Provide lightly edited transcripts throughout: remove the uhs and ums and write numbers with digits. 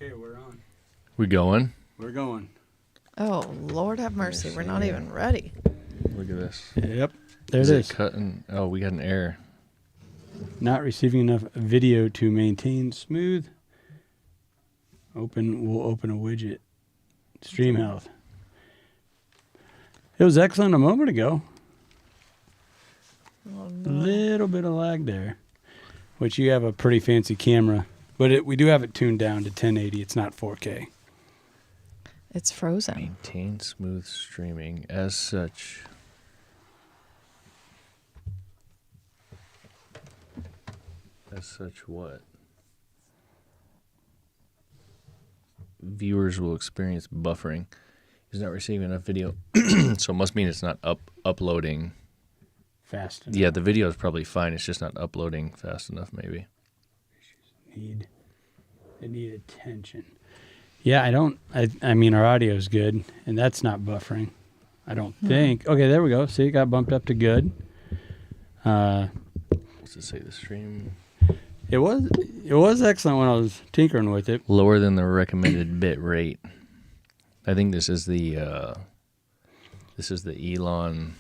Okay, we're on. We going? We're going. Oh, Lord have mercy. We're not even ready. Look at this. Yep. There Is it it is. cutting? Oh, we got an error. Not receiving enough video to maintain smooth. We'll open a widget. Stream health. It was excellent a moment ago. Oh, A no. little bit of lag there. Which you have a pretty fancy camera. But we do have it tuned down to 1080. It's not 4K. It's frozen. Maintain smooth streaming. As such, what? Viewers will experience buffering. Is not receiving enough video, so it must mean it's not uploading. Fast enough. Yeah, the video is probably fine. It's just not uploading fast enough, maybe. They need attention. Yeah, I mean, our audio is good, and that's not buffering. I don't think. Okay, there we go. See, it got bumped up to good. What's it say? The stream It was excellent when I was tinkering with it. lower than the recommended bit rate. I think this is the Elon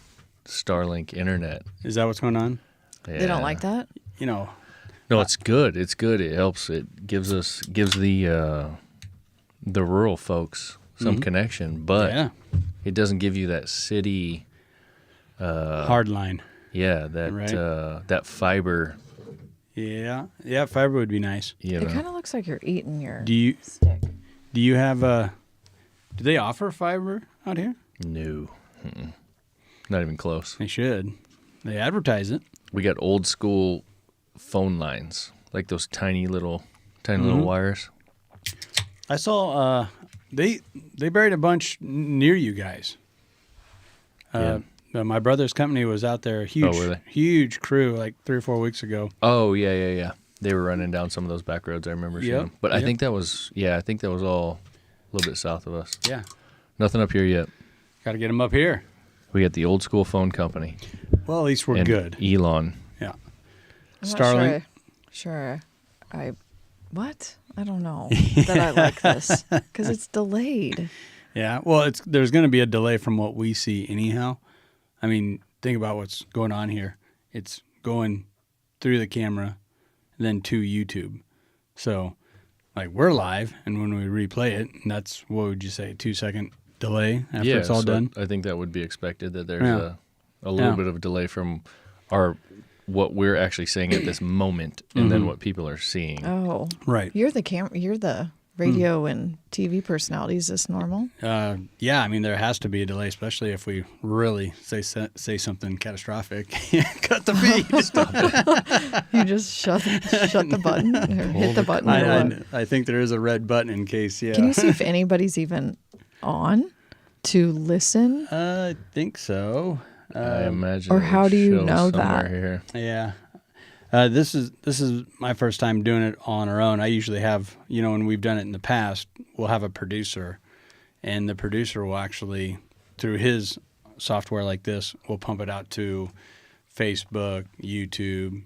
Starlink internet. Is that what's going on? Yeah. They don't like that? You know, No, it's good. It's good. It helps. It gives the rural folks some connection, but yeah, it doesn't give you that city. hard line. Yeah, that Right. that fiber. Yeah, fiber would be nice. You It know. kind of looks like you're eating your Do you stick. have do they offer fiber out here? No, Mm-mm. Not even close. They should. They advertise it. We got old school phone lines, like those tiny little wires. I saw they buried a bunch near you guys. My brother's company was out there, were they? huge crew, like 3 or 4 weeks ago. Oh yeah. They were running down some of those back roads. I remember seeing Yep, them. But I yep. think that was all a little bit south of us. Yeah, Nothing up here yet. got to get them up here. We got the old school phone company. Well, at least we're and good. Elon. Yeah. I'm not Starlink. Sure. I don't know that I like this because it's delayed. Yeah. Well, there's going to be a delay from what we see anyhow. I mean, think about what's going on here. It's going through the camera, then to YouTube. So, like, we're live, and when we replay it, and that's, what would you say, 2-second delay after it's all so done? I think that would be expected, that there's Yeah. a little Yeah. bit of a delay from what we're actually saying at this moment and then what people are seeing. Oh, Right. you're the radio and TV personality. Is this normal? Yeah, I mean, there has to be a delay, especially if we really say something catastrophic. Cut the feed. You just shut the button or hit the button. or what? I think there is a red button in case, yeah. Can you see if anybody's even on to listen? I think so. I imagine. or it how would do you show know somewhere that? Here. Yeah. This is my first time doing it on our own. I usually have, when we've done it in the past, we'll have a producer, and the producer will actually, through his software like this, will pump it out to Facebook, YouTube,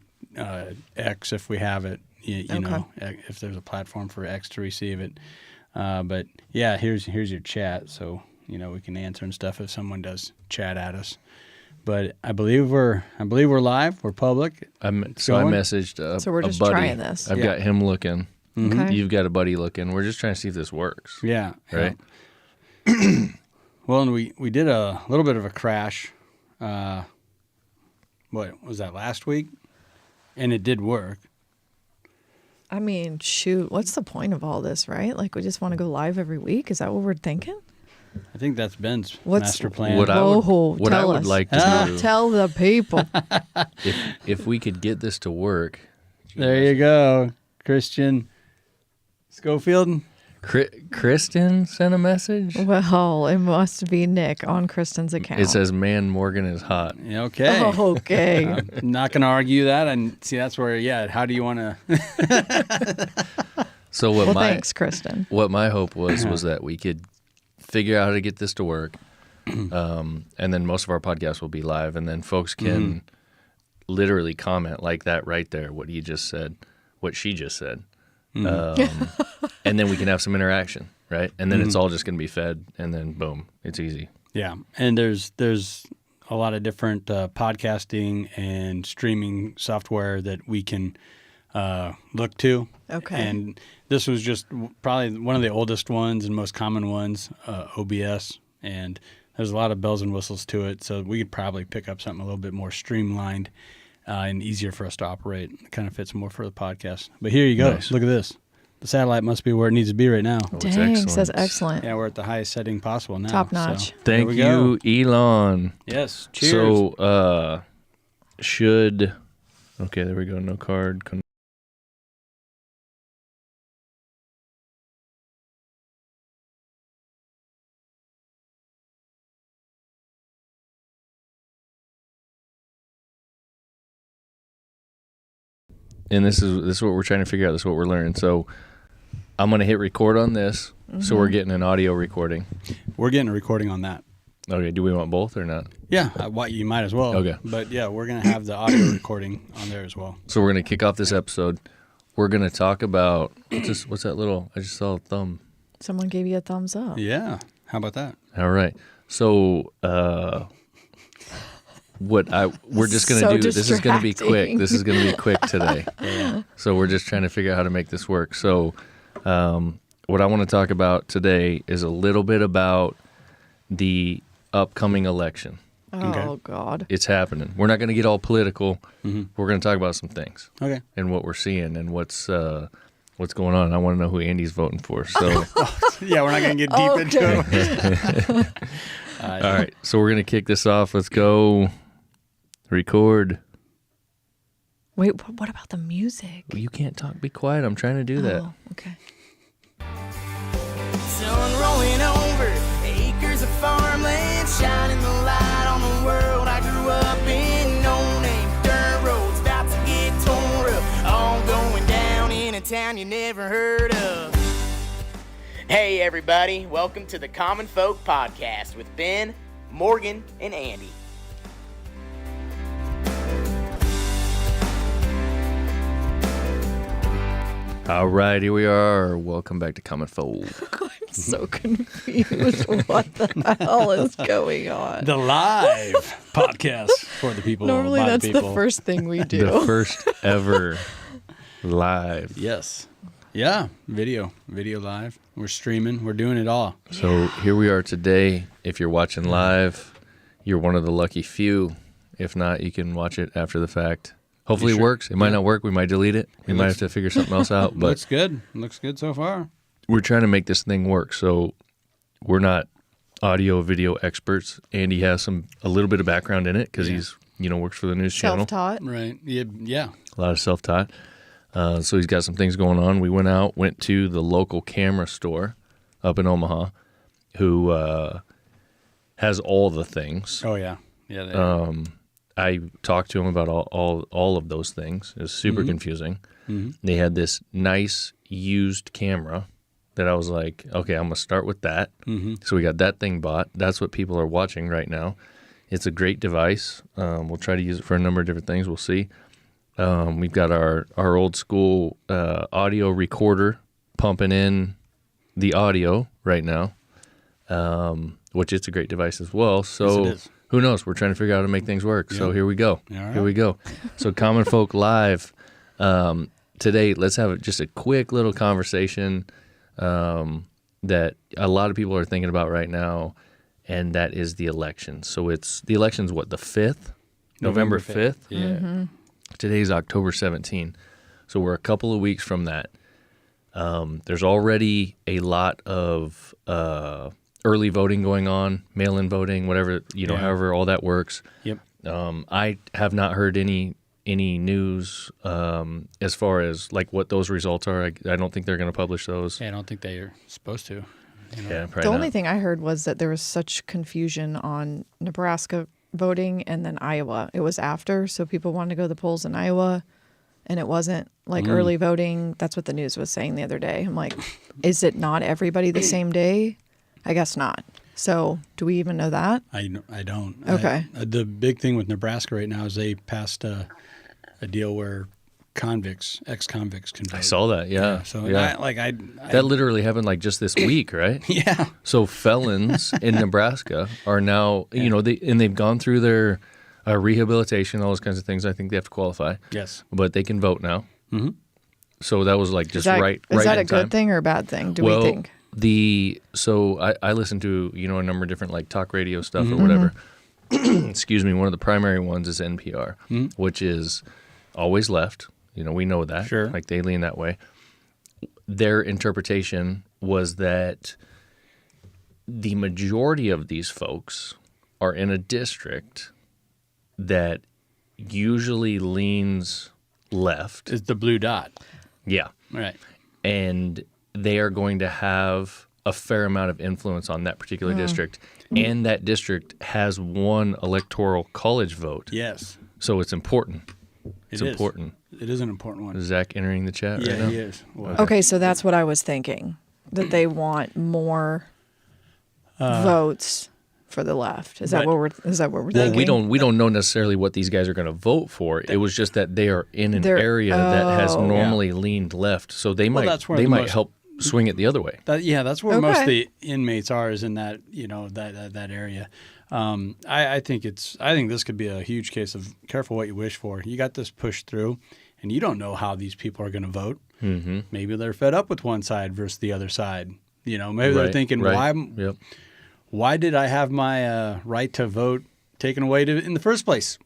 X if we have it, you know, if there's a platform for X to receive it. But yeah, here's your chat, so we can answer and stuff if someone does chat at us. But I believe we're live. We're public. I going? messaged So we're just a buddy. trying this. I've Yeah. got him looking. Okay. You've got a buddy looking. We're just trying to see if this works. Yeah. Right? Yeah. Well, and we did a little bit of a crash. What was that, last week? And it did work. I mean, shoot, what's the point of all this, right? Like, we just want to go live every week? Is that what we're thinking? I think that's Ben's What's- master plan. What I would tell us. like to do, Tell the people. if we could get this to work. There you go, Christian Schofield. Kristen sent a message. Well, it must be Nick on Kristen's account. It says, "Man, Morgan is hot." Okay. Okay. I'm not going to argue that. And see, that's where, how do you want to? So what Well, my thanks, Kristen. what my hope was that we could figure out how to get this to work, and then most of our podcasts will be live, and then folks can literally comment like that right there, what he just said, what she just said, and and then we can have some interaction, right? And then it's all just going to be fed, and then boom, it's easy. Yeah, and there's a lot of different podcasting and streaming software that we can look to. Okay. And this was just probably one of the oldest ones and most common ones, OBS. And there's a lot of bells and whistles to it. So we could probably pick up something a little bit more streamlined and easier for us to operate. It kind of fits more for the podcast. But here you go. Nice. Look at this. The satellite must be where it needs to be right now. Oh, it's Dang, excellent. says excellent. Yeah, we're at the highest setting possible now. Top notch. So, Thank there we you, go. Elon. Yes. Cheers. So, okay, there we go. No card. And this is what we're trying to figure out. This is what we're learning. So I'm going to hit record on this. So we're getting an audio recording. We're getting a recording on that. Okay, do we want both or not? Yeah, you might as well. Okay. But yeah, we're going to have the audio recording on there as well. So we're going to kick off this episode. We're going to talk about, what's that little, I just saw a thumb. Someone gave you a thumbs up. Yeah. How about that? All right. So we're just going to So do, this is going to be quick. distracting. This is going to be quick today. So we're just trying to figure out how to make this work. So what I want to talk about today is a little bit about the upcoming election. Oh, Okay. God. It's happening. We're not going to get all political. Mm-hmm. We're going to talk about some things Okay. and what we're seeing and what's going on. I want to know who Andy's voting for. So, Yeah, we're not going to get deep into it. all right. So we're going to kick this off. Let's go record. Wait, what about the music? You can't talk. Be quiet. I'm trying to do that. Oh, okay. Sun rolling over acres of farmland, shining the light on the world I grew up in. No name dirt roads about to get tore up, all going down in a town you never heard of. Hey everybody, welcome to the Common Folk Podcast with Ben, Morgan, and Andy. All right. Here we are. Welcome back to Common Folk. I'm so confused. What the hell is going on? The live podcast for the people. Normally, by that's people. the first thing we do. The first ever live. Yes. Yeah. Video live. We're streaming. We're doing it all. So here we are today. If you're watching live, you're one of the lucky few. If not, you can watch it after the fact. Hopefully it works. It might not work. We might delete it. We might have to figure something else out. But Looks good. Looks good so far. we're trying to make this thing work. So we're not audio video experts. Andy has a little bit of background in it because he's works for the news channel. Self-taught. Right. Yeah. A lot of self-taught. So he's got some things going on. We went to the local camera store up in Omaha, who has all the things. Oh yeah. Yeah. They are. I talked to him about all of those things. It was super confusing. Mm-hmm. They had this nice used camera that I was like, okay, I'm going to start with that. Mm-hmm. So we got that thing bought. That's what people are watching right now. It's a great device. We'll try to use it for a number of different things. We'll see. We've got our old school audio recorder pumping in the audio right now, which it's a great device as well. So Yes, it is. who knows? We're trying to figure out how to make things work. So Yep. here we go. All right. Here we go. So Common Folk Live. Today, let's have just a quick little conversation that a lot of people are thinking about right now, and that is the election. So the election's what, the 5th? November 5th? Yeah. Today's October 17. So we're a couple of weeks from that. There's already a lot of early voting going on, mail-in voting, whatever, Yeah. however all that works. Yep. I have not heard any news as far as like what those results are. I don't think they're going to publish those. Yeah, I don't think they are supposed to. Yeah, probably The only not. thing I heard was that there was such confusion on Nebraska voting and then Iowa. It was after, so people wanted to go to the polls in Iowa, and it wasn't like early voting. That's what the news was saying the other day. I'm like, is it not everybody the same day? I guess not. So do we even know that? I don't. Okay. The big thing with Nebraska right now is they passed a deal where convicts, ex-convicts can vote. I saw that. Yeah. So yeah. I That literally happened like just this week, right? yeah. So felons in Nebraska are now, they've gone through their rehabilitation, all those kinds of things. I think they have to qualify, Yes. but they can vote now. Mhm. So that was like just Is that, right. is right that in a good time. thing or a bad thing? Do Well, we think? I listen to a number of different like talk radio stuff or whatever. Excuse me. One of the primary ones is NPR, which is always left. We know that. Sure. Like they lean that way. Their interpretation was that the majority of these folks are in a district that usually leans left. It's the blue dot. Yeah. Right. And they are going to have a fair amount of influence on that particular district. And that district has one electoral college vote. Yes. So it's important. It's It is. important. It is an important one. Is Zach entering the chat Yeah, right now? he is. Well, Okay, so that's what I was thinking, that they want more votes for the left. Is that but- what we're Well, thinking? we don't know necessarily what these guys are going to vote for. It was just that they are in an They're- area that has oh. normally leaned left, so they might that's where they the might most- help swing it the other way. That's where most of Okay. the inmates are, is in that that area. I think this could be a huge case of careful what you wish for. You got this pushed through, and you don't know how these people are going to vote. Mm-hmm. Maybe they're fed up with one side versus the other side. Maybe they're Right, thinking, right. Yep. why did I have my right to vote taken away in the first place?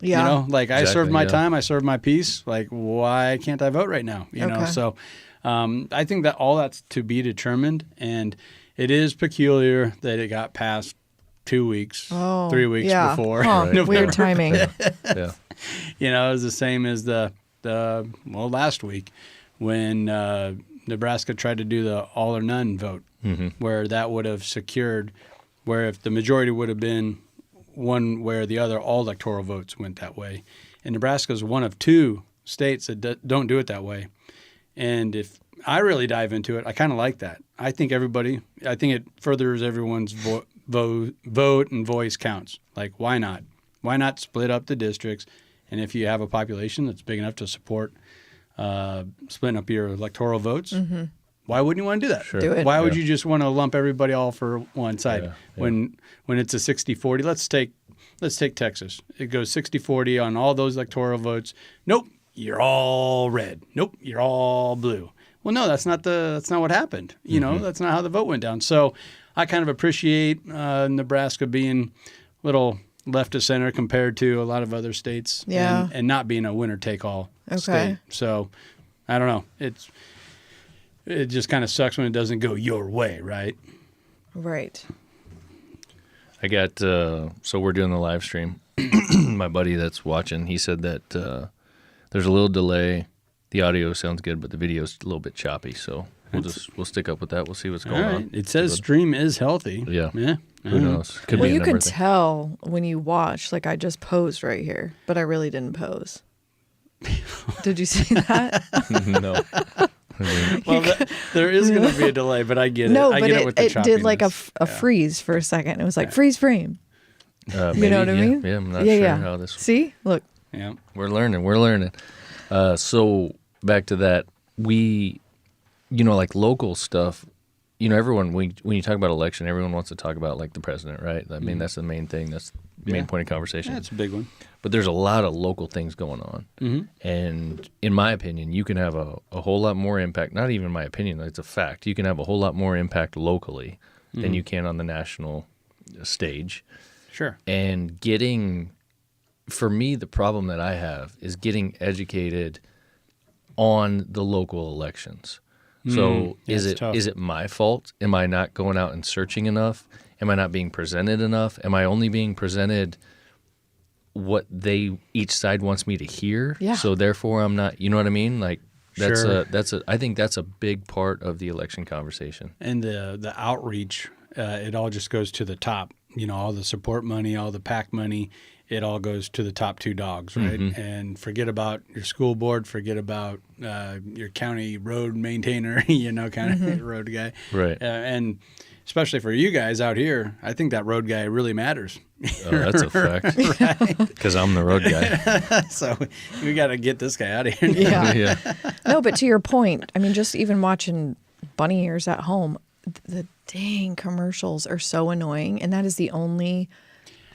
Yeah. I Exactly, served my yeah. time, I served my piece. Like, why can't I vote right now? Okay. So I think that all that's to be determined, and it is peculiar that it got passed 2 weeks, 3 weeks yeah. before. Huh, Right. weird timing. Yeah. It was the same as the last week when Nebraska tried to do the all or none vote, where that would have secured, where if the majority would have been one way or the other, all electoral votes went that way. And Nebraska is one of 2 states that don't do it that way. And if I really dive into it, I kind of like that. I think it furthers everyone's vote and voice counts. Like, why not? Why not split up the districts? And if you have a population that's big enough to support splitting up your electoral votes, why wouldn't you want to do that? Sure. Do it. Why would Yeah. you just want to lump everybody all for one side? Yeah, yeah. When it's a 60-40, let's take Texas. It goes 60-40 on all those electoral votes. Nope, you're all red. Nope, you're all blue. Well, no, that's not what happened. That's not how the vote went down. So I kind of appreciate Nebraska being a little left of center compared to a lot of other states. Yeah. And not being a winner take all Okay. state. So I don't know. It just kind of sucks when it doesn't go your way, right? Right. I got so we're doing the live stream. My buddy that's watching, he said that there's a little delay. The audio sounds good, but the video's a little bit choppy. So we'll stick up with that. We'll see what's All going right. on. It says stream is healthy. Yeah. Yeah. Who knows? Could Well, be a you number can of things. tell when you watch. Like, I just posed right here, but I really didn't pose. Did you see that? No. Well, there is going to be a delay, but I get it. No, I but get it with the it did like a choppiness. freeze for a second. It was like freeze frame. You know Maybe, what I mean? Yeah, I'm not Yeah, sure yeah. how this. See, look. Yeah. We're learning. So back to that, we, like local stuff. Everyone when you talk about election, everyone wants to talk about like the president, right? I mean, that's the main thing. That's the main Yeah. point of conversation. That's a big one. But there's a lot of local things going on. And in my opinion, you can have a whole lot more impact. Not even my opinion, it's a fact. You can have a whole lot more impact locally than you can on the national stage. Sure. And for me, the problem that I have is getting educated on the local elections. So yeah, is it's tough. it my fault? Am I not going out and searching enough? Am I not being presented enough? Am I only being presented what each side wants me to hear? Yeah. So therefore I'm not, you know what I mean? Like Sure. I think that's a big part of the election conversation. And the outreach, it all just goes to the top. All the support money, all the PAC money, it all goes to the top 2 dogs, right? And forget about your school board, forget about your county road maintainer, kind of road guy. Right. And especially for you guys out here, I think that road guy really matters. Oh, that's a fact. Because I'm the road guy. So we got to get this guy out of here. Yeah. Yeah. No, but to your point, I mean, just even watching bunny ears at home, the dang commercials are so annoying. And that is the only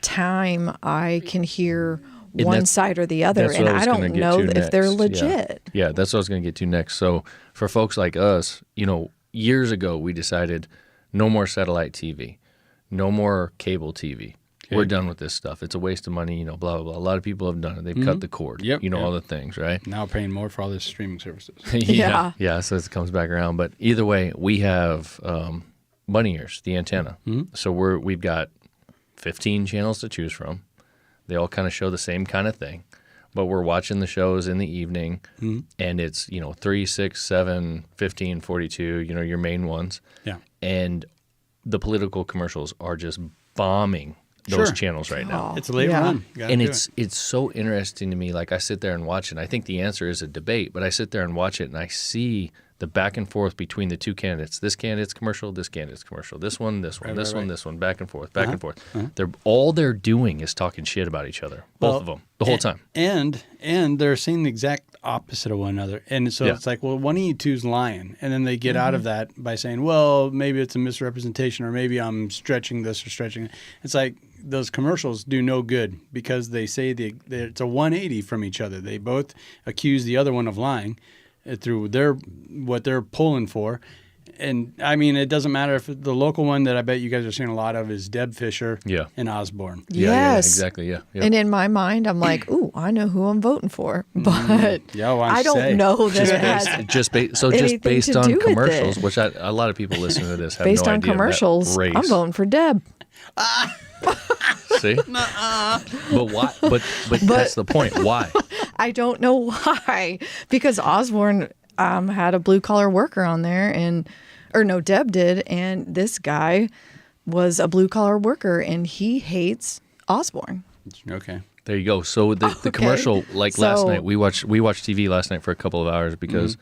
time I can hear And one that's- side or the other. that's And what I was I gonna don't get know to if they're next. legit. Yeah, that's what I was going to get to next. So for folks like us, years ago we decided no more satellite TV, no more cable TV. We're done with this stuff. It's a waste of money, blah, blah, blah. A lot of people have done it. They've cut the cord, Yep, all yep. the things, right? Now paying more for all this streaming services. Yeah. Yeah, so it comes back around. But either way, we have bunny ears, the antenna. So we've got 15 channels to choose from. They all kind of show the same kind of thing. But we're watching the shows in the evening, and it's, 3, 6, 7, 15, 42, your main ones. Yeah. And the political commercials are just bombing those Sure. channels right now. Oh, It's a late yeah. run. Gotta And do it's so interesting to me. Like I sit there and watch it. And I think the answer is a debate, but I sit there and watch it and I see the back and forth between the two candidates. This candidate's commercial, this candidate's commercial. This one, this one, Right, this right, one, right. this one, back and forth, back and forth. They're doing is talking shit about each other, both of them, the whole time. And they're saying the exact opposite of one another. And so Yeah. it's like, well, one of you two's lying. And then they get out of that by saying, well, maybe it's a misrepresentation or maybe I'm stretching this or stretching it. It's like those commercials do no good because they say it's a 180 from each other. They both accuse the other one of lying through what they're pulling for. And I mean, it doesn't matter if the local one that I bet you guys are seeing a lot of is Deb Fisher Yeah. and Osborne. Yeah, Yes. exactly. Yeah. Yep. And in my mind, I'm like, ooh, I know who I'm voting for. But Yeah, well, I don't say. know that it has just anything based to on do with commercials, it. which a lot of people listening to this have based no on idea of that commercials. race. I'm voting for Deb. See, but why? But that's the point. Why? I don't know why. Because Osborne had a blue collar worker on there, Deb did, and this guy was a blue collar worker, and he hates Osborne. Okay. There you go. So the Okay. commercial, like last So- night, we watched TV last night for a couple of hours because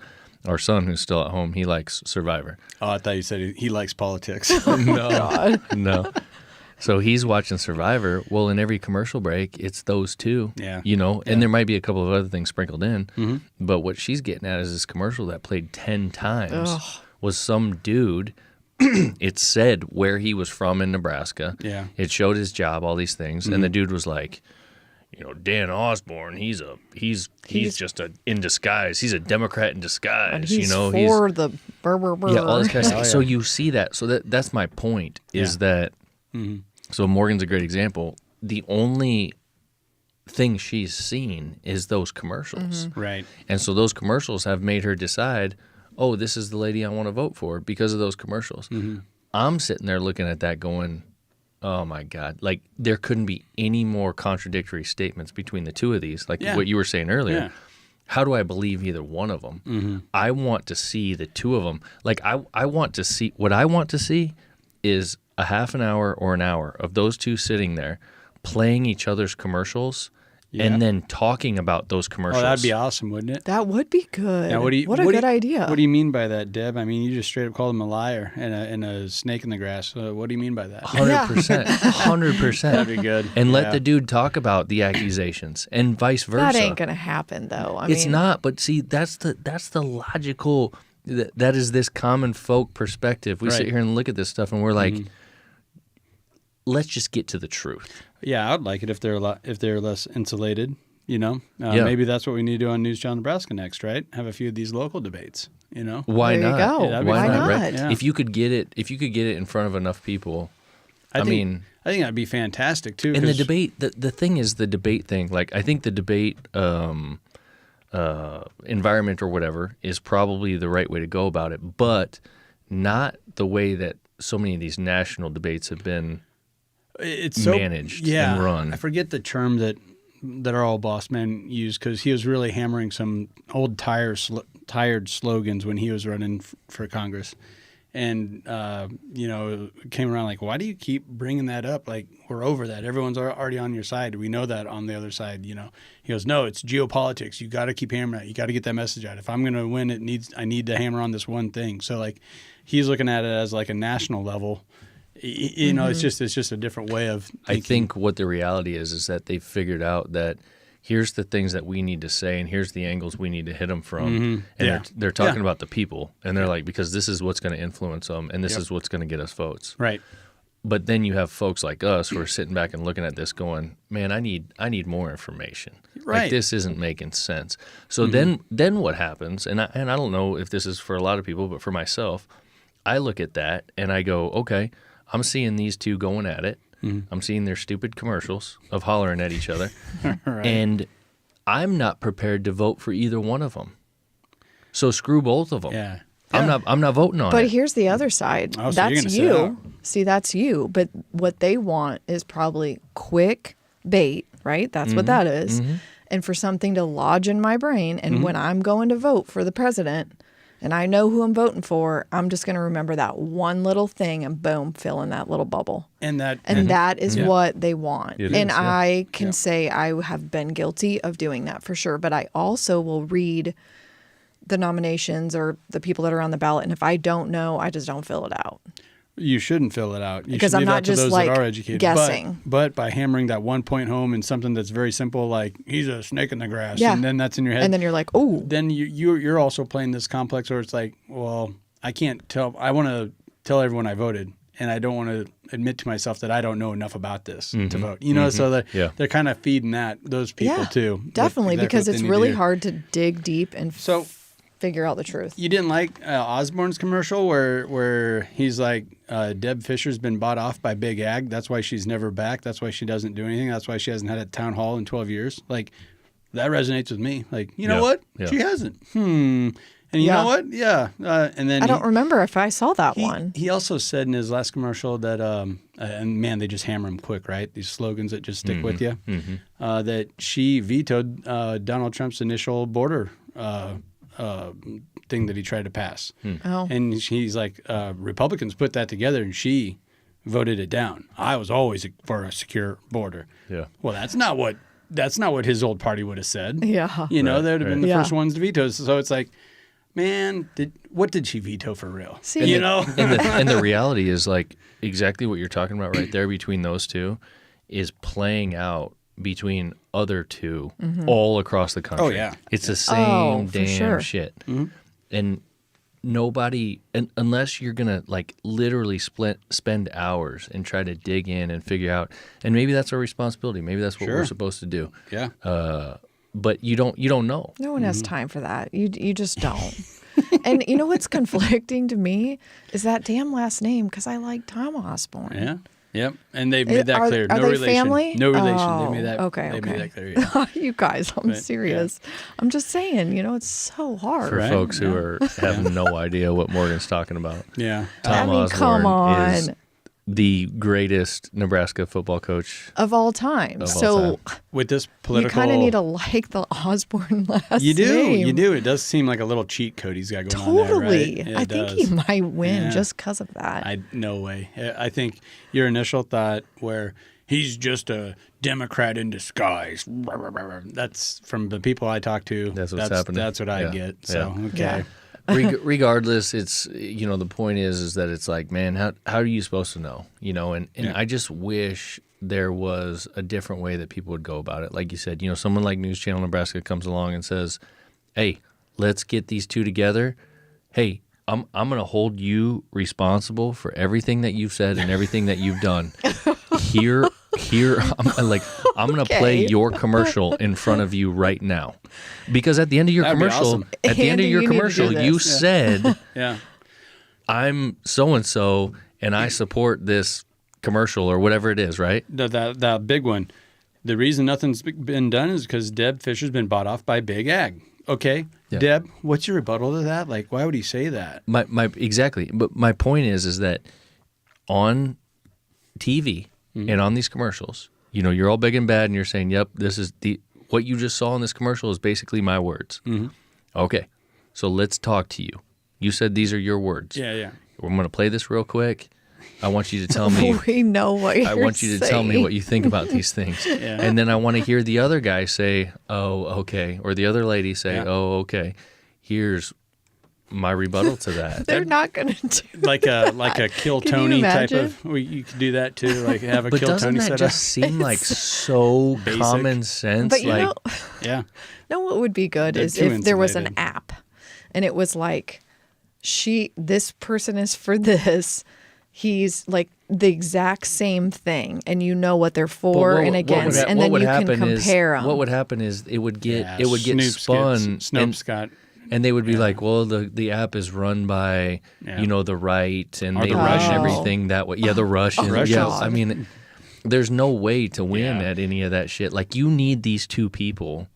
our son, who's still at home, he likes Survivor. Oh, I thought you said he likes politics. No, no. So he's watching Survivor. Well, in every commercial break, it's those two. Yeah. And there might be a couple of other things sprinkled in. But what she's getting at is this commercial that played 10 times was some dude. It said where he was from in Nebraska. Yeah. It showed his job, all these things, and the dude was like, Dan Osborne, he's just in disguise. He's a Democrat in disguise. And he's he's for the burr. yeah, all this kind of stuff. yeah. So you see that. So that's my point is that. So Morgan's a great example. The only thing she's seen is those commercials, Right. and so those commercials have made her decide, oh, this is the lady I want to vote for because of those commercials. I'm sitting there looking at that, going, oh my God, like there couldn't be any more contradictory statements between the two of these, like Yeah. what you were saying earlier. Yeah. How do I believe either one of them? I want to see the two of them. Like I want to see what I want to see is a half an hour or an hour of those two sitting there playing each other's commercials Yeah. and then talking about those commercials. Oh, that'd be awesome, wouldn't it? That would be good. Now, what a good idea. What do you mean by that, Deb? I mean, you just straight up called him a liar and a snake in the grass. What do you mean by that? 100%. 100%. That'd be good. And let Yeah. the dude talk about the accusations and vice versa. That ain't gonna happen, though. I It's mean, not, but see, that's the logical. That is this common folk perspective. We sit Right. here and look at this stuff, and we're like, let's just get to the truth. Yeah, I'd like it if they're less insulated. Yeah. Maybe that's what we need to do on News Channel Nebraska next, right? Have a few of these local debates. Why There you not? go. Yeah, that'd be Why fun. not? Right? Why not? If you could get it in front of enough people, I think that'd be fantastic too. and the 'cause- debate. The thing is the debate thing. Like I think the debate environment or whatever is probably the right way to go about it, but not the way that so many of these national debates have been. it's so managed yeah, and run. I forget the term that our old boss man used because he was really hammering some old tired slogans when he was running for Congress, and came around like, why do you keep bringing that up? Like, we're over that. Everyone's already on your side. We know that on the other side. He goes, no, it's geopolitics. You got to keep hammering it. You got to get that message out. If I'm going to win, I need to hammer on this one thing. So like, he's looking at it as like a national level. It's just a different way of thinking. I think what the reality is that they've figured out that here's the things that we need to say, and here's the angles we need to hit them from. And they're talking about the people, and they're like, because this is what's going to influence them, and this is what's going to get us votes. Right. But then you have folks like us who are sitting back and looking at this going, man, I need more information. Right. Like, this isn't making sense. So then what happens, and I don't know if this is for a lot of people, but for myself, I look at that and I go, okay, I'm seeing these two going at it. I'm seeing their stupid commercials of hollering at each other, Right. and I'm not prepared to vote for either one of them. So screw both of them. Yeah. I'm not voting on But it. here's the other side. Oh, so you're That's gonna sit out. you. See, that's you. But what they want is probably quick bait, right? That's what that is. And for something to lodge in my brain. And when I'm going to vote for the president and I know who I'm voting for, I'm just going to remember that one little thing and boom, fill in that little bubble. And that That is what they want. It And is, yeah. I can say I have been guilty of doing that for sure. But I also will read the nominations or the people that are on the ballot. And if I don't know, I just don't fill it out. you shouldn't fill it out. You Because should I'm leave not that to just, those like, that are educated. guessing. But by hammering that one point home in something that's very simple, like he's a snake in the grass, Yeah. and then that's in your head. And then you're like, oh, then you're also playing this complex where it's like, well, I can't tell. I want to tell everyone I voted, and I don't want to admit to myself that I don't know enough about this to vote. So they're kind of feeding those people yeah, too. definitely, Exactly because what they it's need to really do. hard to dig deep and So- figure out the truth. You didn't like Osborne's commercial where he's like, Deb Fisher's been bought off by Big Ag. That's why she's never back. That's why she doesn't do anything. That's why she hasn't had a town hall in 12 years. Like, that resonates with me. Like, you know Yeah. what? Yeah. She hasn't. And you Yeah. know what? Yeah. And then I don't remember if I saw that one. He also said in his last commercial that, and man, they just hammer him quick, right? These slogans that just stick with you. That she vetoed Donald Trump's initial border thing that he tried to pass. Oh. And he's like, Republicans put that together and she voted it down. I was always for a secure border. Yeah. Well, that's not what his old party would have said. Yeah. You know, Right, they would have been the Yeah. first ones to veto. So it's like, man, what did she veto for real? See, you know? And the reality is, like, exactly what you're talking about right there between those two is playing out between other two all across the country. Oh, yeah. It's the same Oh, for damn sure. shit. And nobody, unless you're going to, like, literally spend hours and try to dig in and figure out, and maybe that's our responsibility. Maybe that's what Sure. we're supposed to do. Yeah. But you don't know. No one has time for that. You just don't. And you know what's conflicting to me is that damn last name because I like Tom Osborne. Yeah. Yep. And they made that Are- clear. are no they relation. family? No relation. Oh, They made that. okay, They okay. made that clear. Yeah. You guys, I'm Right, serious. I'm just saying, it's so hard. For Right. folks who have no idea what Morgan's talking about. Yeah. Tom I mean, come Osborne is on. the greatest Nebraska football coach. Of all time. Of all So With this you political, kind of need to like the Osborne last You do. name. You do. It does seem like a little cheat code he's got going on there, Totally. right? Yeah, I it think does. he might win Yeah. just because of that. No way. I think your initial thought where he's just a Democrat in disguise. That's from the people I talk to. That's what's happening. That's what I Yeah. get. So, Yeah. okay. Yeah. Regardless, it's the point is that it's like, man, how are you supposed to know? And Yeah. I just wish there was a different way that people would go about it. Like you said, someone like News Channel Nebraska comes along and says, "Hey, let's get these two together. Hey, I'm going to hold you responsible for everything that you've said and everything that you've done. Here, I'm going to play Okay. your commercial in front of you right now, because at the end of your That'd be commercial, awesome. at the end of Andy, your you need to do commercial, this. you Yeah. said, Yeah. I'm so and so, and I support this commercial or whatever it is, right? That big one. The reason nothing's been done is because Deb Fisher's been bought off by Big Ag. Okay. Yeah. Deb, what's your rebuttal to that? Like, why would he say that? My exactly. But my point is that on TV and on these commercials, you're all big and bad, and you're saying, "Yep, this is what you just saw in this commercial is basically my words." Okay, so let's talk to you. You said these are your words. Yeah, yeah. I'm going to play this real quick. I want you to tell me. We know what you're I want you to tell me what you think about these things. Yeah. And then I want to hear the other guy say, oh, okay. Or the other lady say, Yeah. oh, okay. Here's my rebuttal to that. They're not going to do like a Kill Can you Tony type imagine? of. You could do that too. Like have a But Kill doesn't Tony that set up. just seem like so Basic. common sense? But you like, Yeah. know what would be good They're is too if there was an insulated. app and it was like this person is for this. He's like the exact same thing, and you know what they're but for what- and what would against, ha- and what then would you can happen is- compare them. What would happen is it would get Yeah, Snopes spun, Snopes got. and they would be like, well, the app is run by Yeah. the right, and Or they the run Russians. everything that way. Yeah, the Russians. Russians. Yeah, I mean, there's no way to win Yeah. at any of that shit. Like, you need these two people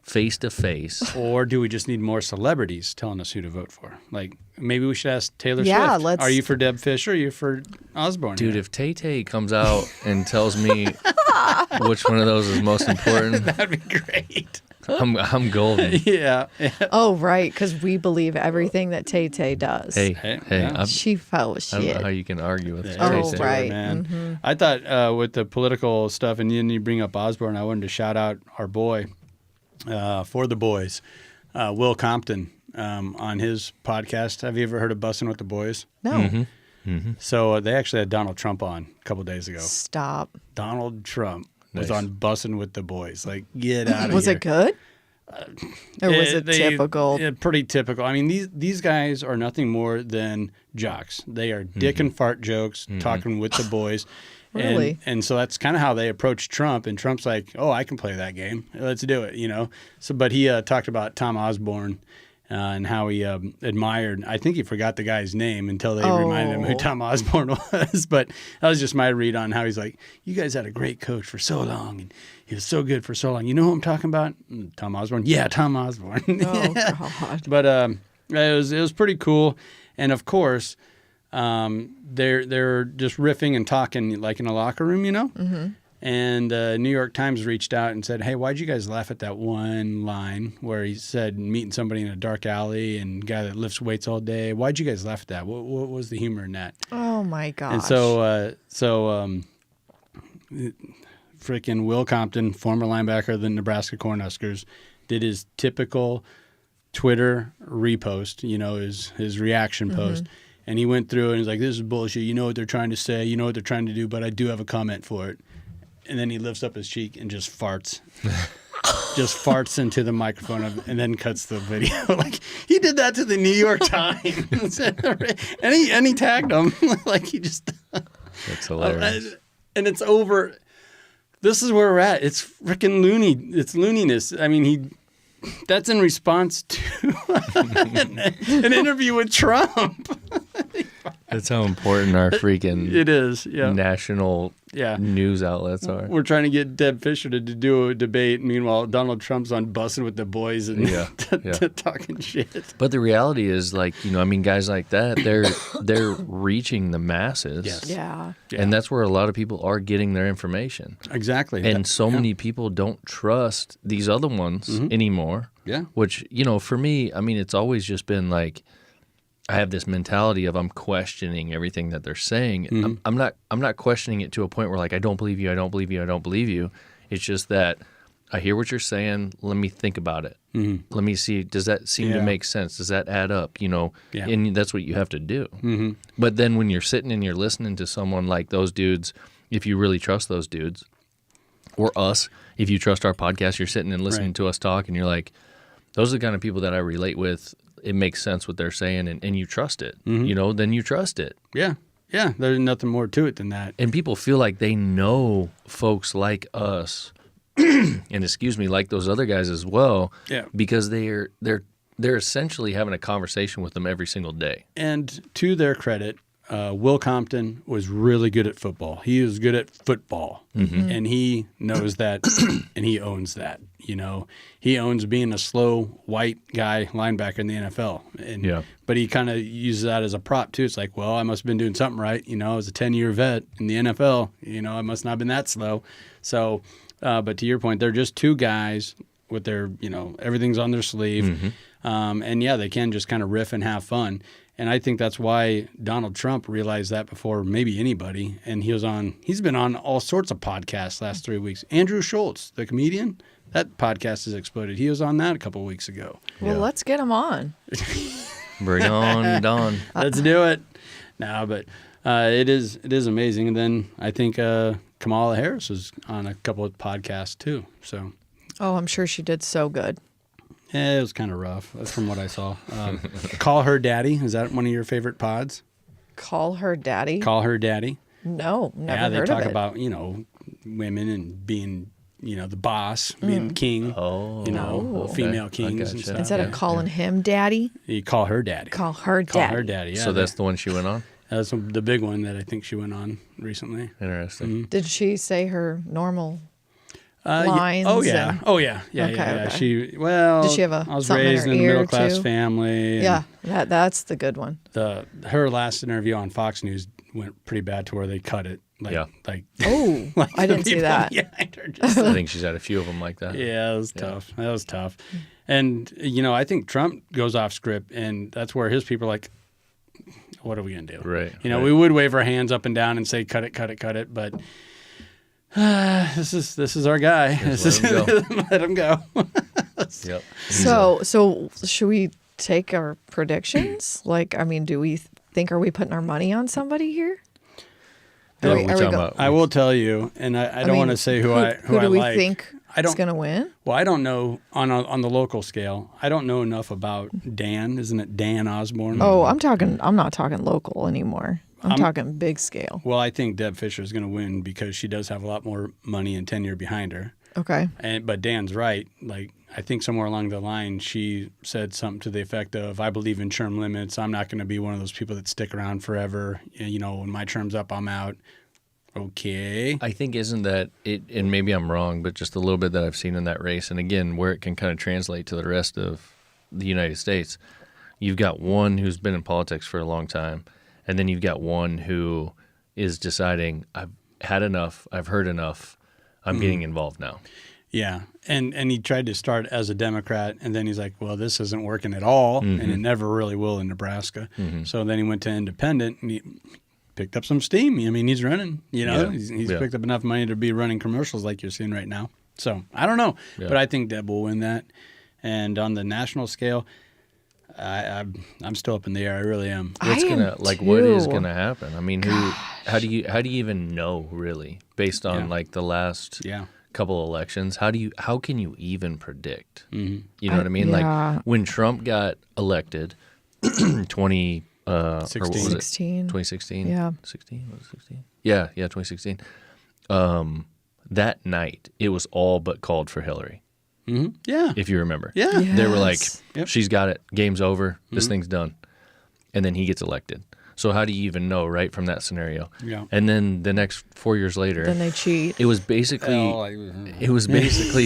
face to face. Or do we just need more celebrities telling us who to vote for? Like maybe we should ask Taylor Yeah, Swift. let's- Are you for Deb Fisher? Or are you for Osborne? Dude, here? if Tay Tay comes out and tells me which one of those is most important, that'd be great. I'm golden. Yeah. Oh, right, because we believe everything that Tay Tay does. Hey, Hey, hey, yeah. She fell I don't know how shit. you can argue with Yeah, Tay Oh, Tay. right. man. I thought with the political stuff, and then you bring up Osborne, I wanted to shout out our boy for the boys, Will Compton, on his podcast. Have you ever heard of Bussin' with the Boys? No, So they actually had Donald Trump on a couple days ago. stop. Donald Trump was Nice. on Bussin' with the Boys. Like, get out of Was here. it good? Or was it They- typical? yeah, pretty typical. I mean, these guys are nothing more than jocks. They are dick and fart jokes, talking with the boys. Really? And so that's kind of how they approach Trump. And Trump's like, "Oh, I can play that game. Let's do it." So, but he talked about Tom Osborne and how he admired. I think he forgot the guy's name until they reminded him who Oh. Tom Osborne was. But that was just my read on how he's like, "You guys had a great coach for so long, and he was so good for so long. You know who I'm talking about? Tom Osborne. Yeah, Tom Osborne." Oh God. But it was pretty cool, and of course, they're just riffing and talking like in a locker room, Mm-hmm. And New York Times reached out and said, "Hey, why'd you guys laugh at that one line where he said meeting somebody in a dark alley and guy that lifts weights all day? Why'd you guys laugh at that? What was the humor in that?" Oh my gosh. And so freaking Will Compton, former linebacker of the Nebraska Cornhuskers, did his typical Twitter repost, his reaction post. And he went through and he's like, "This is bullshit. You know what they're trying to say. You know what they're trying to do, but I do have a comment for it." And then he lifts up his cheek and just farts. Just farts into the microphone and then cuts the video. Like, he did that to the New York Times. and he tagged them. Like, he just... That's hilarious. And it's over. This is where we're at. It's freaking loony. It's looniness. I mean, that's in response to an interview with Trump. That's how important our freaking It is. Yeah. national Yeah. news outlets are. We're trying to get Deb Fisher to do a debate. Meanwhile, Donald Trump's on Bussin' with the Boys and Yeah, yeah. talking shit. But the reality is, like, guys like that, they're reaching the masses. Yes. yeah. Yeah. And that's where a lot of people are getting their information. Exactly. And so many people don't trust these other ones anymore. Yeah. Which, for me, I mean, it's always just been like, I have this mentality of I'm questioning everything that they're saying. I'm not questioning it to a point where, like, I don't believe you, I don't believe you, I don't believe you. It's just that I hear what you're saying. Let me think about it. Let me see. Does that seem to Yeah. make sense? Does that add up? Yeah. And that's what you have to do. But then when you're sitting and you're listening to someone like those dudes, if you really trust those dudes, or us, if you trust our podcast, you're sitting and listening Right. to us talk, and you're like, those are the kind of people that I relate with. It makes sense what they're saying, and you trust it. Then you trust it. Yeah. Yeah. There's nothing more to it than that. And people feel like they know folks like us, and like those other guys as well. Yeah. Because they're essentially having a conversation with them every single day. And to their credit, Will Compton was really good at football. He was good at football, and he knows that, and he owns that. He owns being a slow white guy linebacker in the NFL. But he kind of uses that as a prop too. It's like, well, I must have been doing something right. I was a 10-year vet in the NFL. I must not have been that slow. So, but to your point, they're just two guys with their, everything's on their sleeve. And yeah, they can just kind of riff and have fun. And I think that's why Donald Trump realized that before maybe anybody. And he's been on all sorts of podcasts last 3 weeks. Andrew Schultz, the comedian, that podcast has exploded. He was on that a couple of weeks ago. Well, Yeah. let's get him on. Bring on Don. Let's do it. No, but it is amazing. And then I think Kamala Harris was on a couple of podcasts too. So Oh, I'm sure she did so good. it was kind of rough from what I saw. Call Her Daddy. Is that one of your favorite pods? Call her daddy? Call Her Daddy. No, never Yeah, they heard talk of it. about, women and being, the boss, being king. Oh, Female okay. kings I and gotcha. stuff. Instead Yeah. of calling him daddy, You call her daddy. call her Call daddy. her daddy. Yeah, So that's the one she went on? that's the big one that I think she went on recently. Interesting. Did she say her normal? Yeah. Lines Oh yeah. and- Oh yeah. Yeah. Okay, yeah. okay. Did she have I was something in raised her in a ear, middle class too? family. and Yeah, that's the good one. Her last interview on Fox News went pretty bad to where they cut it. Like, Yeah. Like. Oh, like I the didn't see people that. behind her just I think she's had a few of them like that. Yeah, it was tough. That was tough. And, I think Trump goes off script, and that's where his people are like, what are we going to do? Right, You know, right. we would wave our hands up and down and say, cut it, cut it, cut it. But this is our guy. Just let him go. Let him go. Yep. So should we take our predictions? Like, I mean, do we think, are we putting our money on somebody here? What are we we talking go- about? I will tell you, and I don't want to say who I do we like. think I is don't. going to win? Well, I don't know on the local scale. I don't know enough about Dan. Isn't it Dan Osborne? Oh, I'm not talking local anymore. I'm talking big scale. Well, I think Deb Fisher is going to win because she does have a lot more money and tenure behind her. Okay. But Dan's right. Like, I think somewhere along the line, she said something to the effect of, I believe in term limits. I'm not going to be one of those people that stick around forever. When my term's up, I'm out. Okay. I think isn't that it, and maybe I'm wrong, but just a little bit that I've seen in that race, and again, where it can kind of translate to the rest of the United States, you've got one who's been in politics for a long time, and then you've got one who is deciding, I've had enough, I've heard enough, I'm getting involved now. Yeah. And he tried to start as a Democrat, and then he's like, well, this isn't working at all, and it never really will in Nebraska. So then he went to independent, and he picked up some steam. I mean, he's running, Yeah. He's Yeah. picked up enough money to be running commercials like you're seeing right now. So I don't know, Yeah. but I think Deb will win that. And on the national scale, I'm still up in the air. I really am. What's I am gonna what is too. gonna happen? I mean, how do you even know really based on Yeah. like the last Yeah. couple elections? How can you even predict? Mm-hmm. You know what I mean? yeah. Like when Trump got elected, 20 or what was it? 16. 2016. Yeah. 16 was it 16? Yeah, 2016. That night it was all but called for Hillary. Mm-hmm. Yeah. If you remember. Yeah. They were like, Yes. Yep. she's got it. Game's over. This thing's done. And then he gets elected. So how do you even know, right, from that scenario? Yeah. And then the next 4 years later, Then they cheat. it was basically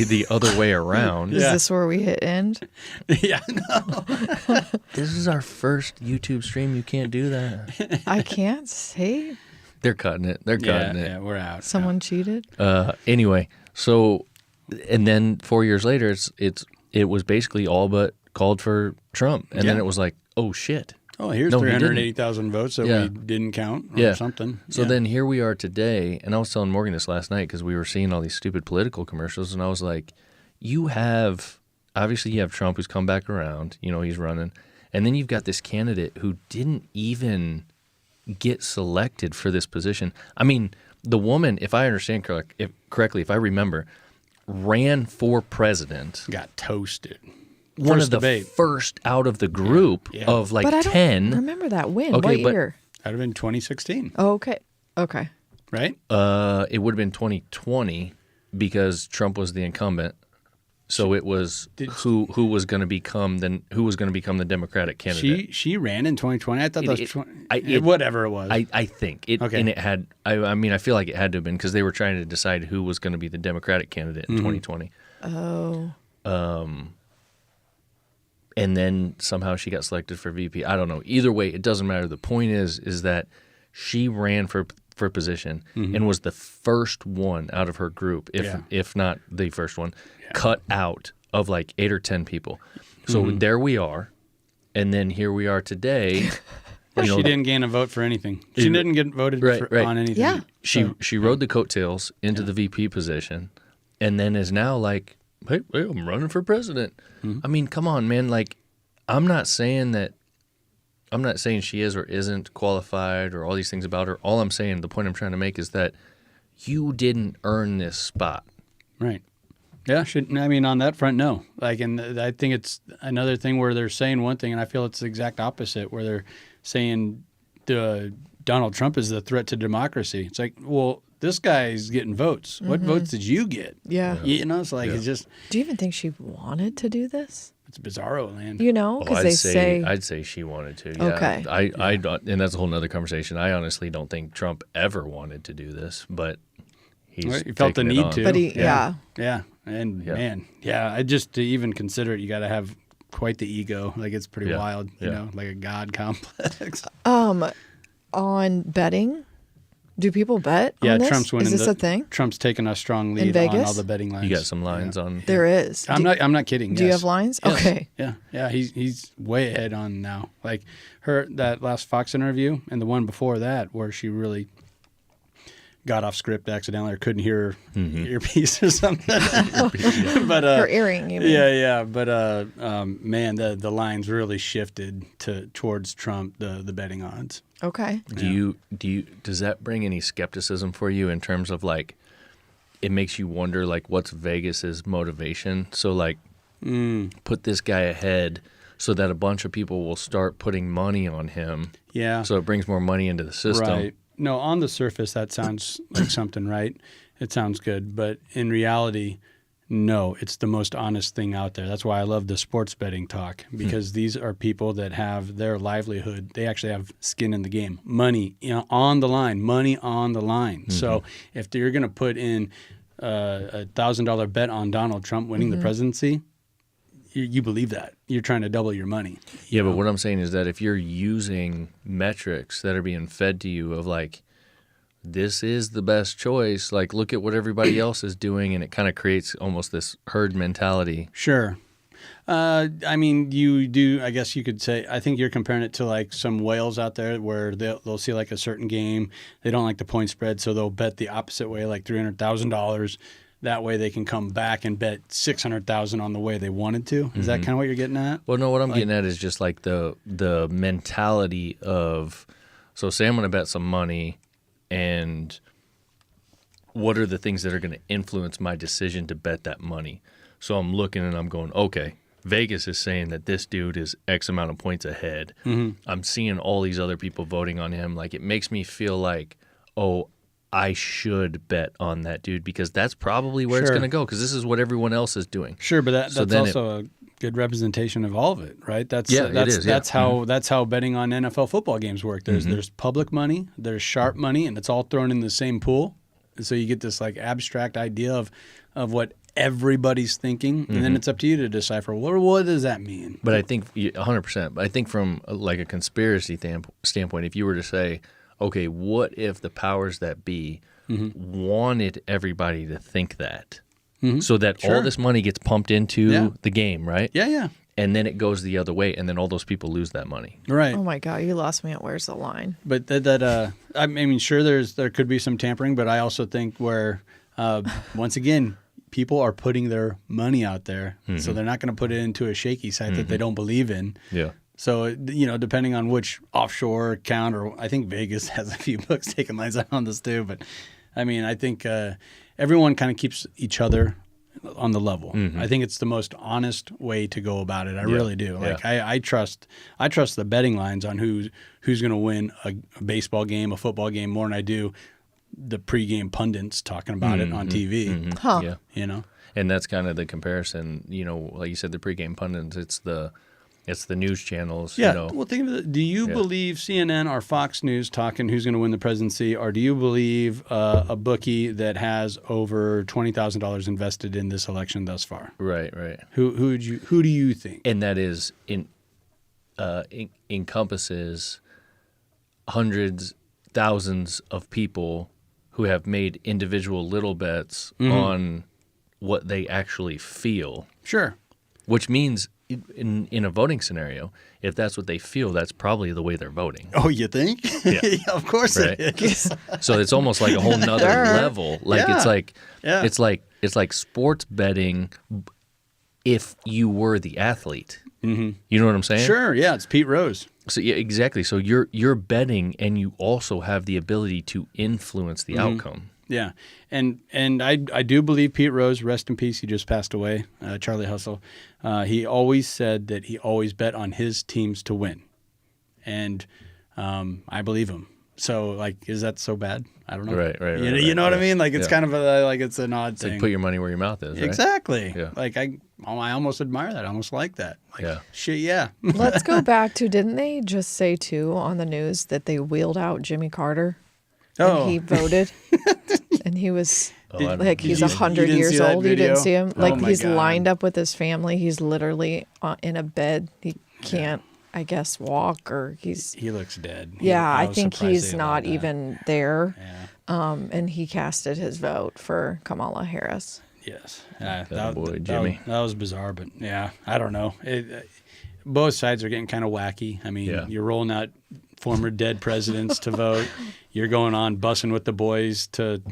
the other way around. Is Yeah. this where we hit end? Yeah. This is our first YouTube stream. You can't do that. I can't say They're cutting it. They're cutting Yeah, we're out. someone cheated. Anyway, so and then 4 years later, it was basically all but called for Trump, and then Yeah. it was like, oh shit. Oh, here's No, he didn't. 380,000 votes that Yeah. we didn't count or Yeah. something. So Yeah. then here we are today, and I was telling Morgan this last night because we were seeing all these stupid political commercials, and I was like, you have Trump who's come back around, he's running, and then you've got this candidate who didn't even get selected for this position. I mean, the woman, if I understand correctly, if I remember, ran for president. got toasted. One First of the debate. first out of the group Yeah. of like but I don't 10. remember that win. Okay, What but- year? That would have been 2016, Oh, okay. Okay. right? It would have been 2020 because Trump was the incumbent. So it was who was going to become the Democratic candidate. She ran in 2020. I thought that was it- whatever it was. I think it, Okay. and it had. I mean, I feel like it had to have been because they were trying to decide who was going to be the Democratic candidate in 2020. Oh. And then somehow she got selected for VP. I don't know. Either way, it doesn't matter. The point is that she ran for position and was the first one out of her group, if not the first one, cut out of like 8 or 10 people. So there we are. And then here we are today. She didn't gain a vote for anything. She didn't get voted on anything. Yeah. She rode the coattails into the VP position, and then is now like, hey, I'm running for president. I mean, come on, man. Like, I'm not saying she is or isn't qualified or all these things about her. All I'm saying, the point I'm trying to make is that you didn't earn this spot. Right. Yeah. I mean, on that front, no. Like, and I think it's another thing where they're saying one thing, and I feel it's the exact opposite, where they're saying Donald Trump is the threat to democracy. It's like, well, this guy's getting votes. What votes did you get? Yeah. You know, it's like, it's just, Do you even think she wanted to do this? it's bizarro land. You know, because I'd say she wanted to. Yeah. Okay. I don't, and that's a whole nother conversation. I honestly don't think Trump ever wanted to do this, but he's He felt the taken it need on. to. But Yeah. And Yeah. man, I just to even consider it, you got to have quite the ego. Like, it's pretty Yeah. wild, you Yeah. know, like a God complex. on betting, do people bet Yeah, on this? Trump's winning. Is this a thing? Trump's taking a strong In lead on Vegas? all the betting lines. You got some lines on. There is. I'm not kidding. Do you yes. have lines? Yes. Okay. Yeah. He's way ahead on now. Like that last Fox interview and the one before that, where she really got off script accidentally or couldn't hear her earpiece or something. But Her earring, you mean? yeah. But man, the lines really shifted towards Trump. The betting odds. Okay. Does that bring any skepticism for you in terms of like, it makes you wonder like what's Vegas's motivation? So like, put this guy ahead so that a bunch of people will start putting money on him. Yeah. So it brings more money into the system. Right. No, on the surface, that sounds like something, right? It sounds good. But in reality, no, it's the most honest thing out there. That's why I love the sports betting talk, because these are people that have their livelihood. They actually have skin in the game, money on the line, money on the line. So if you're going to put in a $1,000 bet on Donald Trump winning the presidency, you believe that. You're trying to double your money. Yeah, but what I'm saying is that if you're using metrics that are being fed to you of like, this is the best choice, like look at what everybody else is doing, and it kind of creates almost this herd mentality. Sure. I mean, you do, I guess you could say, I think you're comparing it to like some whales out there where they'll see like a certain game. They don't like the point spread, so they'll bet the opposite way, like $300,000. That way they can come back and bet $600,000 on the way they wanted to. Is that kind of what you're getting at? Well, no, what I'm getting at is just like the mentality of, so say I'm going to bet some money, and what are the things that are going to influence my decision to bet that money? So I'm looking and I'm going, okay, Vegas is saying that this dude is X amount of points ahead. I'm seeing all these other people voting on him. Like, it makes me feel like, oh, I should bet on that dude because that's probably where it's Sure. going to go because this is what everyone else is doing. Sure, but that's then also a good representation of all of it, right? That's Yeah, it is, yeah. That's how betting on NFL football games work. There's public money, there's sharp money, and it's all thrown in the same pool. And so you get this like abstract idea of what everybody's thinking, and then it's up to you to decipher, well, what does that mean? But I think 100%. But I think from like a conspiracy standpoint, if you were to say, okay, what if the powers that be wanted everybody to think that, so that all this money gets pumped into the game, right? Yeah. And then it goes the other way, and then all those people lose that money. Right. Oh my God, you lost me at where's the line? But I mean, sure, there could be some tampering, but I also think where, once again, people are putting their money out there, so they're not going to put it into a shaky site that they don't believe in. Yeah. So, depending on which offshore account, or I think Vegas has a few books taking lines on this too. But I mean, I think everyone kind of keeps each other on the level. I think it's the most honest way to go about it. I really do. Like I trust the betting lines on who's going to win a baseball game, a football game more than I do the pregame pundits talking about it on TV. Yeah. And that's kind of the comparison. Like you said, the pregame pundits. It's the news channels. Yeah. Well, think of it. Do you believe CNN or Fox News talking who's going to win the presidency, or do you believe a bookie that has over $20,000 invested in this election thus far? Right. Who do you think? And that is encompasses hundreds, thousands of people who have made individual little bets on what they actually feel. Sure. which means in a voting scenario, if that's what they feel, that's probably the way they're voting. Oh, you think? Yeah. Of course Right. it is. So it's almost like a whole nother Sure. level. Like Yeah. it's like sports betting if you were the athlete. Mm-hmm. You know what I'm saying? Sure, yeah, it's Pete Rose. So yeah, exactly. So you're betting, and you also have the ability to influence the outcome. Yeah, and I do believe Pete Rose, rest in peace, he just passed away, Charlie Hustle. He always said that he always bet on his teams to win, and I believe him. So, like, is that so bad? I don't know. Right, You know what I yeah. mean? Like, it's Yeah. kind of like it's an odd It's thing. like put your money where your mouth is. Right? Exactly. Yeah. Like I almost admire that. I almost like that. Like, Yeah. shit, yeah. Let's go back to, didn't they just say too on the news that they wheeled out Jimmy Carter Oh. and he voted and he was I don't like Did he's you- 100 you didn't years see that old. You didn't video? see him? Oh Like my he's God. lined up with his family. He's literally in a bed. He can't, I guess, walk or he's. He looks dead. Yeah, I was think surprised he's they allowed not that. even there. Yeah. And he casted his vote for Kamala Harris. Yes. boy, Jimmy. That was bizarre, but yeah, I don't know. Both sides are getting kind of wacky. I mean, Yeah. you're rolling out former dead presidents to vote. You're going on bussing with the boys to.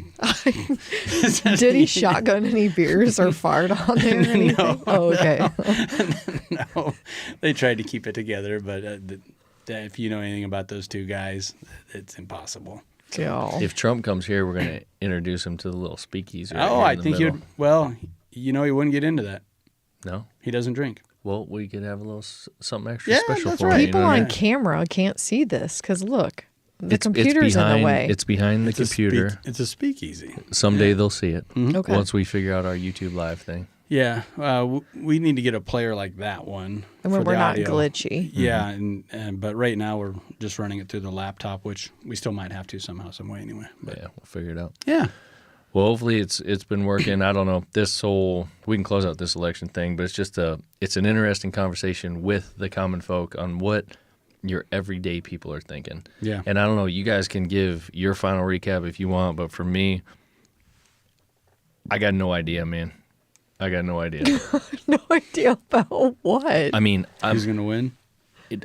Did he shotgun any beers or fart on there or anything? No, Oh, okay. No, they tried to keep it together, but if you know anything about those two guys, it's impossible. Yeah. If Trump comes here, we're going to introduce him to the little speakeasy. Right Oh, here I in the think middle. you'd. Well, he wouldn't get into that. No. He doesn't drink. Well, we could have a little something extra Yeah, special that's for right. you. People know what I on mean? camera can't see this because look, the It's computer's behind, in the way. It's behind the It's a computer. it's a speakeasy. Someday they'll see it Okay. once we figure out our YouTube live thing. Yeah, we need to get a player like that one. and for when we're the not audio. glitchy. Yeah, and but right now we're just running it through the laptop, which we still might have to somehow, some way anyway. But But yeah, we'll figure it out. yeah, Well, hopefully it's been working. I don't know. We can close out this election thing, but it's an interesting conversation with the common folk on what your everyday people are thinking. Yeah. And I don't know, you guys can give your final recap if you want, but for me, I got no idea, man. I got no idea. No idea about what. I mean, who's gonna win?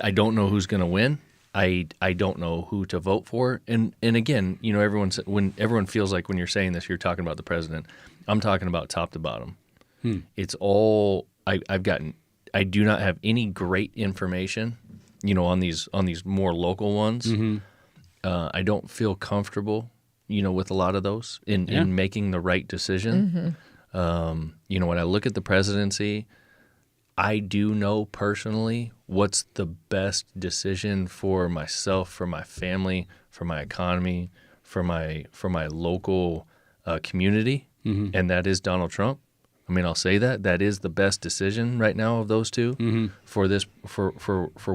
I don't know who's going to win. I don't know who to vote for. And again, you know, when everyone feels like when you're saying this, you're talking about the president. I'm talking about top to bottom. It's all I do not have any great information, you know, on these more local ones. I don't feel comfortable, you know, with a lot of those in making the right decision. You know, when I look at the presidency, I do know personally what's the best decision for myself, for my family, for my economy, for my local community, and that is Donald Trump. I mean, I'll say that is the best decision right now of those two for this for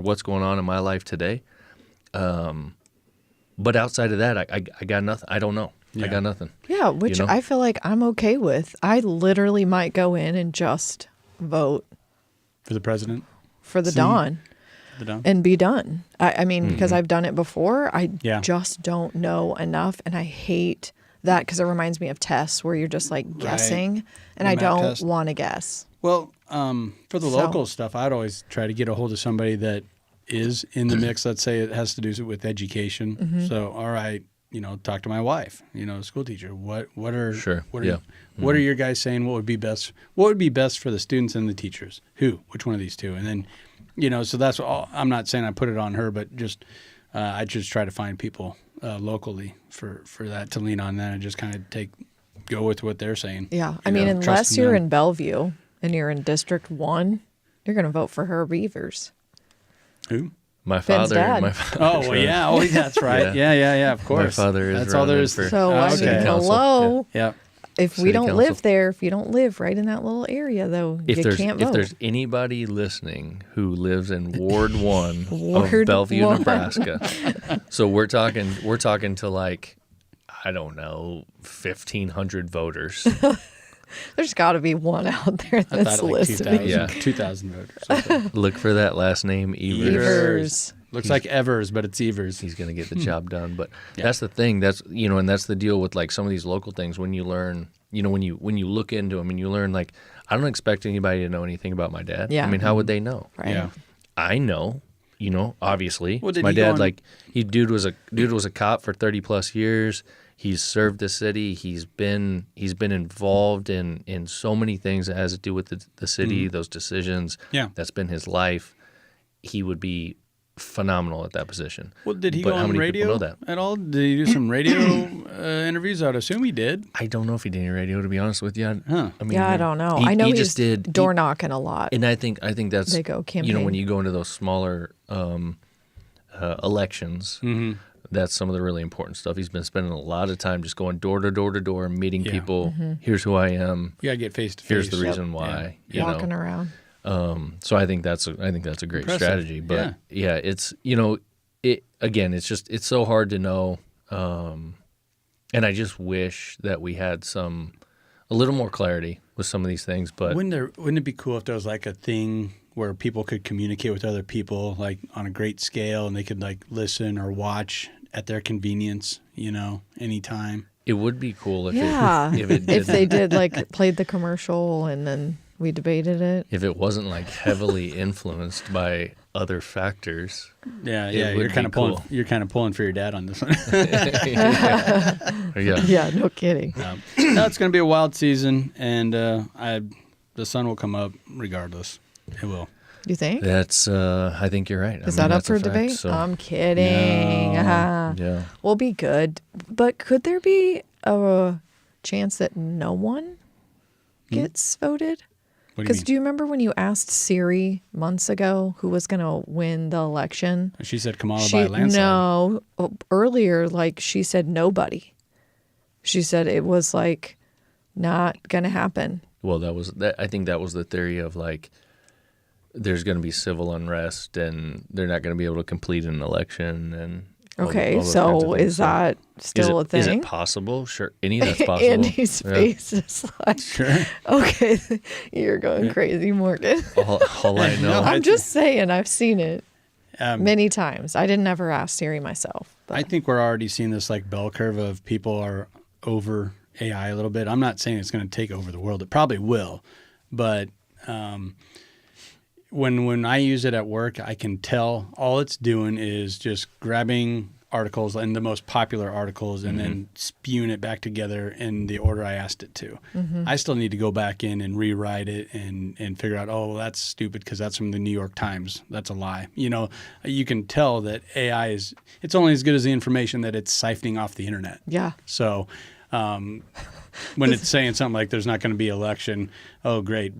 what's going on in my life today. But outside of that, I got nothing. I don't know. I got nothing. Yeah, which know? I feel like I'm okay with. I literally might go in and just vote For the president? for the See? Dawn The Don? and be done. I mean, because I've done it before, I Yeah. just don't know enough. And I hate that because it reminds me of tests where you're just like guessing. And The I map don't test. want to guess. Well, for the So- local stuff, I'd always try to get a hold of somebody that is in the mix. Let's say it has to do with education. Mm-hmm. So, all right, you know, talk to my wife, you know, school teacher. What are Sure, What are, yeah. what are your guys saying? What would be best? What would be best for the students and the teachers? Which one of these two? And then, you know, so that's all. I'm not saying I put it on her, but just I just try to find people locally for that to lean on. That and just kind of go with what they're saying. Yeah. I You mean, know, unless trusting you're them. in Bellevue and you're in District 1, you're going to vote for her Beavers. Who? My Ben's father. dad. My father. Oh, well, yeah. Oh, that's right. Yeah. Of course. father is That's all there running is. for- So, I City mean, council, hello. Yeah. If we City don't council. live there, if you don't live right in that little area, though, you can't vote. If there's anybody listening who lives in Ward 1 Ward of Bellevue, 1. Nebraska, so we're talking to like, I don't know, 1,500 voters. There's got to be one out there I that's thought like listening. 2,000, Yeah. 2,000 voters. Okay. Look for that last name, Evers. Evers. Looks like Evers, but it's Evers. He's going to get the job done. But that's the thing. That's, you know, and that's the deal with like some of these local things when you learn, you know, when you look into them and you learn, like, I don't expect anybody to know anything about my dad. Yeah. I mean, how would they know? Right. Yeah. I know, obviously. Well, did my he go dad, on- like, dude was a cop for 30 plus years. He's served the city. He's been involved in so many things that has to do with the city, those decisions. Yeah. That's been his life. He would be phenomenal at that position. Well, did he But go how on many radio people know that? at all? Did he do some radio interviews? I would assume he did. I don't know if he did any radio, to be honest with you. Huh. I mean, Yeah, I don't know. he- I know he he's just did door knocking a lot. and I think that's They go when campaign. you go into those smaller elections, that's some of the really important stuff. He's been spending a lot of time just going door to door to door, meeting Yeah. people. Here's who I am. You gotta get face to face. Here's the reason why. You Walking know. around. So I think that's a great Impressive. strategy. But yeah, it's it's so hard to know. And I just wish that we had a little more clarity with some of these things. But Wouldn't it be cool if there was like a thing where people could communicate with other people like on a great scale, and they could like listen or watch at their convenience, anytime. it would be cool if Yeah. it If did. they did like played the commercial and then we debated it. If it wasn't like heavily influenced by other factors. Yeah, It yeah. would You're kind be of pulling. cool. You're kind of pulling for your dad on this one. Yeah. Yeah, no kidding. No, it's going to be a wild season, and the sun will come up regardless. It will. You think? That's I think you're right. Is that up that's a for fact, debate? so- I'm kidding. No. yeah. We'll be good. But could there be a chance that no one gets voted? What do you Because mean? do you remember when you asked Siri months ago who was going to win the election? She said Kamala by a landslide. No, earlier, like she said nobody. She said it was like not going to happen. Well, I think that was the theory of like there's going to be civil unrest and they're not going to be able to complete an election and all Okay, those kinds of so things. is that still a thing? Is it possible? Sure, any that's possible. Andy's Yeah. face is like, Sure. okay, you're going crazy, Morgan. All I know. I'm just saying, I've seen it Um, many times. I didn't ever ask Siri myself. But I think we're already seeing this like bell curve of people are over AI a little bit. I'm not saying it's going to take over the world. It probably will, but when I use it at work, I can tell all it's doing is just grabbing articles and the most popular articles and then spewing it back together in the order I asked it to. I still need to go back in and rewrite it and figure out, oh, well, that's stupid because that's from the New York Times. That's a lie. You can tell that AI it's only as good as the information that it's siphoning off the internet. yeah, So when it's saying something like there's not going to be election, oh, great.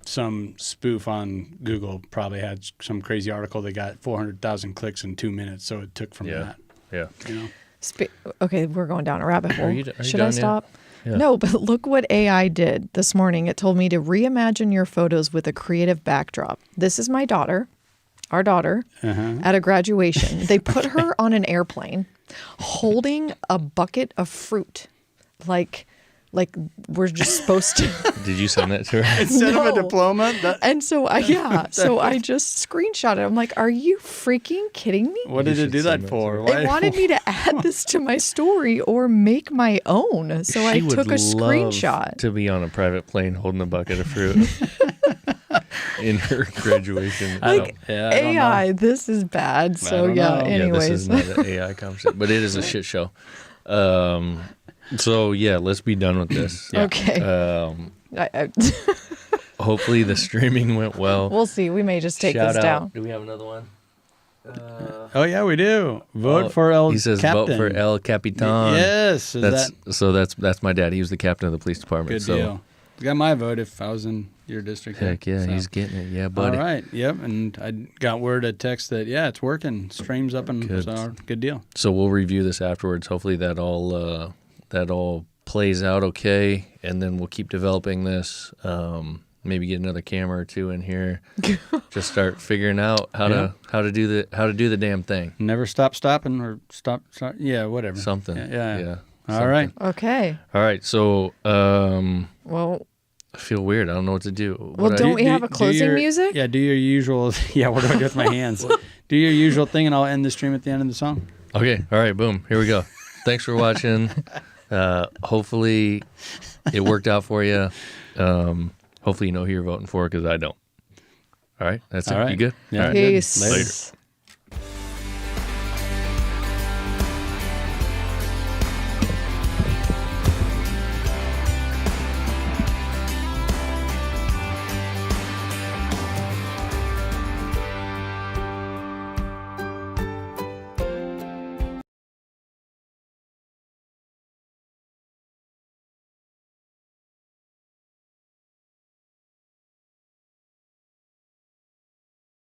Some spoof on Google probably had some crazy article that got 400,000 clicks in 2 minutes. So it took from Yeah. that. Yeah. okay, we're going down a rabbit hole. Are you Should done I yet? stop? Yeah. No, but look what AI did this morning. It told me to reimagine your photos with a creative backdrop. This is my daughter, our daughter, at a graduation. They put her on an airplane holding a bucket of fruit. Like we're just supposed to. Did you send that to her? Instead of No. a diploma, And so I just screenshot it. I'm like, are you freaking kidding me? what You did it should do that send that for? to Why? It wanted me to add this to my story or make my own. So I She would took a love screenshot. to be on a private plane holding a bucket of fruit in her graduation. I don't know. AI, this is bad. So don't yeah, know. Yeah, this anyways. is not an AI conversation, but it is a shit show. So yeah, let's be done with this. Okay. I, Hopefully the streaming went well. we'll see. We may just take Shout this out. down. Do we have another one? Oh, yeah, we do. Vote for El He says Captain. vote for El Capitan. Yes. Is That's my dad. He was the captain of the police department. good so deal. Got my vote if I was in your district. heck yeah, So. he's getting it. Yeah, buddy. All right. Yep. And I got word, a text that, yeah, it's working. Stream's up and Good. so good deal. So we'll review this afterwards. Hopefully that all plays out okay, and then we'll keep developing this. Maybe get another camera or two in here. Just start figuring out how to do the damn thing. Never stopping or stop. Yeah, whatever. Something. Yeah. All something. right. Okay. All right. So Well, I feel weird. I don't know what to do. Well, What don't I, we have a closing music? Yeah, do your usual. Yeah, what do I do with my hands? Do your usual thing, and I'll end the stream at the end of the song. Okay. All right. Boom. Here we go. Thanks for watching. Hopefully it worked out for you. Hopefully you know who you're voting for because I don't. All right. That's All it. right. You good? Yeah. All right. Good. Peace. Later. Later.